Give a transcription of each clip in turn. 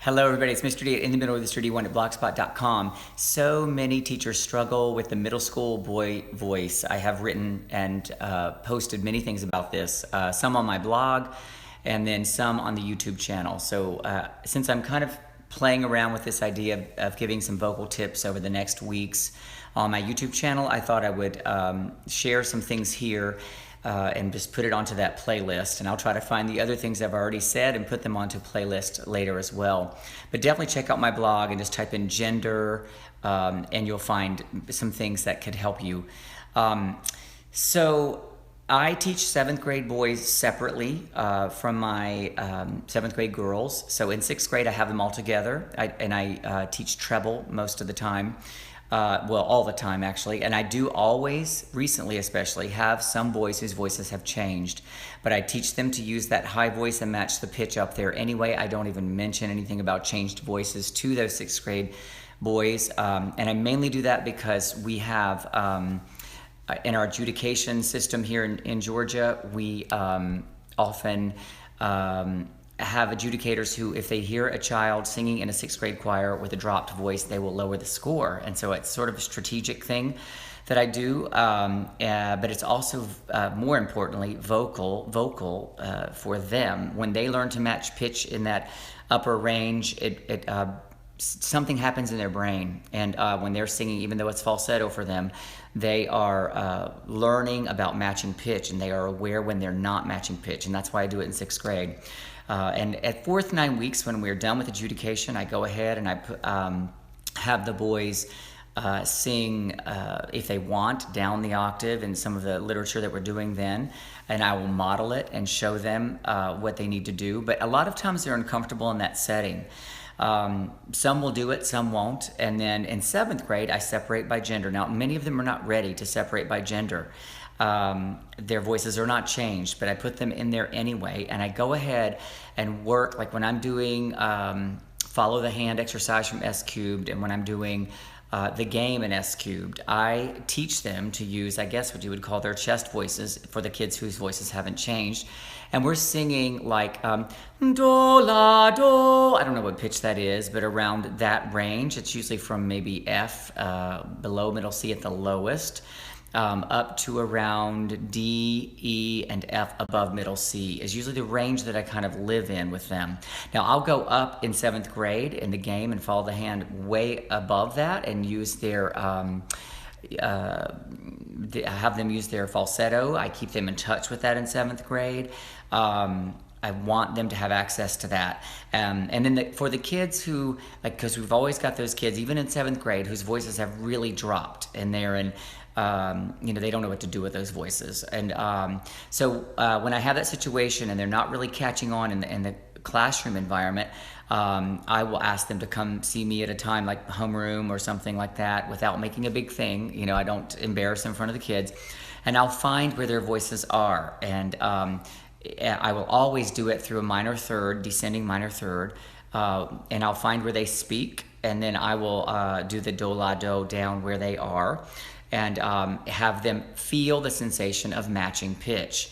Hello, everybody. It's Mr. D at In the Middle with Mr. D1 at Blogspot.com. So many teachers struggle with the middle school boy voice. I have written and posted many things about this, some on my blog and then some on the YouTube channel. So since I'm kind of playing around with this idea of giving some vocal tips over the next weeks on my YouTube channel, I thought I would share some things here and just put it onto that playlist. And I'll try to find the other things I've already said and put them onto playlist later as well. But definitely check out my blog and just type in gender and you'll find some things that could help you. So I teach 7th grade boys separately from my 7th grade girls. So in 6th grade I have them all together and I teach treble most of the time. Well, all the time actually, and I do always, recently especially, have some boys whose voices have changed, but I teach them to use that high voice and match the pitch up there anyway. I don't even mention anything about changed voices to those 6th grade boys, and I mainly do that because we have, in our adjudication system here in Georgia, we often have adjudicators who, if they hear a child singing in a 6th grade choir with a dropped voice, they will lower the score. And so it's sort of a strategic thing that I do, but it's also, more importantly, vocal for them. When they learn to match pitch in that upper range, something happens in their brain. And when they're singing, even though it's falsetto for them, they are learning about matching pitch, and they are aware when they're not matching pitch. And that's why I do it in 6th grade. And at 4th 9 weeks, when we're done with adjudication, I go ahead and I have the boys sing, if they want, down the octave in some of the literature that we're doing then, and I will model it and show them what they need to do. But a lot of times they're uncomfortable in that setting. Some will do it, some won't. And then in 7th grade, I separate by gender. Now, many of them are not ready to separate by gender. Their voices are not changed, but I put them in there anyway, and I go ahead and work, like when I'm doing follow the hand exercise from S Cubed, and when I'm doing the game in S Cubed, I teach them to use, I guess what you would call their chest voices for the kids whose voices haven't changed. And we're singing like do, la, do. I don't know what pitch that is, but around that range. It's usually from maybe F, below middle C at the lowest, up to around D, E, and F above middle C is usually the range that I kind of live in with them. Now I'll go up in 7th grade in the game and follow the hand way above that and use their, have them use their falsetto. I keep them in touch with that in 7th grade. I want them to have access to that. And then for the kids who, like, because we've always got those kids, even in 7th grade, whose voices have really dropped and they're in, they don't know what to do with those voices. And so when I have that situation and they're not really catching on in the classroom environment, I will ask them to come see me at a time like homeroom or something like that without making a big thing. I don't embarrass them in front of the kids. And I'll find where their voices are. And I will always do it through a minor third, descending minor third. And I'll find where they speak. And then I will do the do, la, do down where they are. And have them feel the sensation of matching pitch.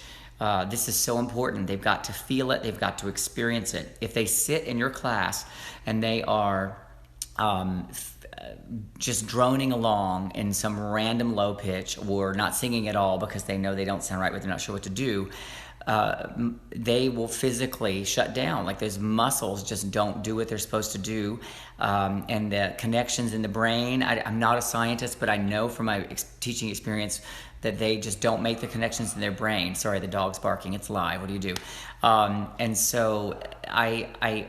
This is so important. They've got to feel it. They've got to experience it. If they sit in your class and they are just droning along in some random low pitch or not singing at all because they know they don't sound right but they're not sure what to do, they will physically shut down. Like those muscles just don't do what they're supposed to do. And the connections in the brain, I'm not a scientist, but I know from my teaching experience that they just don't make the connections in their brain. Sorry, the dog's barking, it's live, what do you do? And so I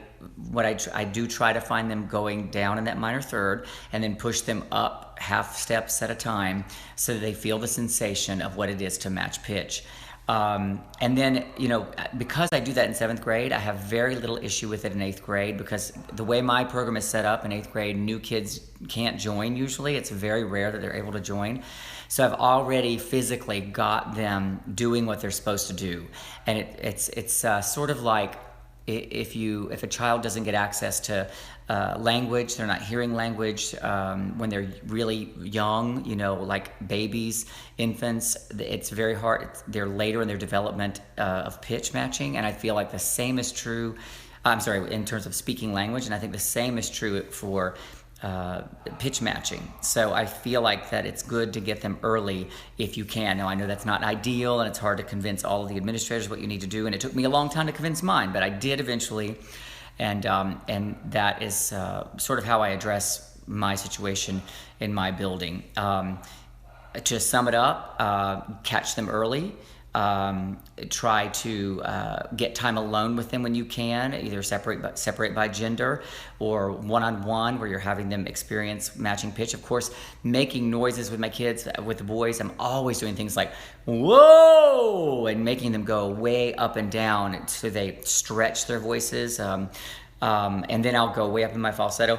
do try to find them going down in that minor third and then push them up half steps at a time so that they feel the sensation of what it is to match pitch. And then, because I do that in 7th grade, I have very little issue with it in 8th grade because the way my program is set up in 8th grade, new kids can't join usually. It's very rare that they're able to join. So I've already physically got them doing what they're supposed to do. And it's sort of like if a child doesn't get access to language, they're not hearing language when they're really young, like babies, infants, it's very hard. They're later in their development of pitch matching, and I feel like the same is true I'm sorry, in terms of speaking language, and I think the same is true for pitch matching. So I feel like that it's good to get them early if you can. Now I know that's not ideal, and it's hard to convince all of the administrators what you need to do, and it took me a long time to convince mine, but I did eventually, and that is sort of how I address my situation in my building. To sum it up, catch them early. Try to get time alone with them when you can, either separate by gender or one-on-one where you're having them experience matching pitch. Of course, making noises with my kids, with the boys, I'm always doing things like whoa and making them go way up and down so they stretch their voices. And then I'll go way up in my falsetto.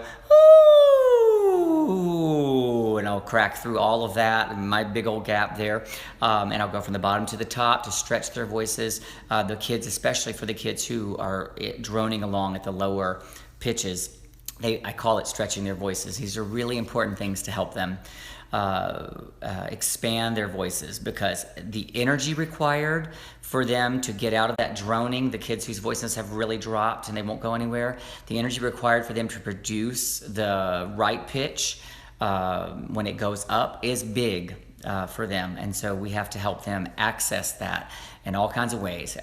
And I'll crack through all of that and my big old gap there, and I'll go from the bottom to the top to stretch their voices. The kids, especially for the kids who are droning along at the lower pitches, I call it stretching their voices. These are really important things to help them expand their voices, because the energy required for them to get out of that droning, the kids whose voices have really dropped and they won't go anywhere, the energy required for them to produce the right pitch when it goes up is big for them, and so we have to help them access that in all kinds of ways.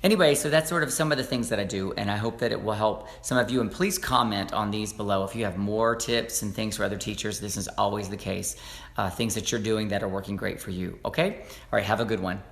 Anyway, so that's sort of some of the things that I do, and I hope that it will help some of you, and please comment on these below if you have more tips and things for other teachers. This is always the case, things that you're doing that are working great for you. Okay? All right, have a good one.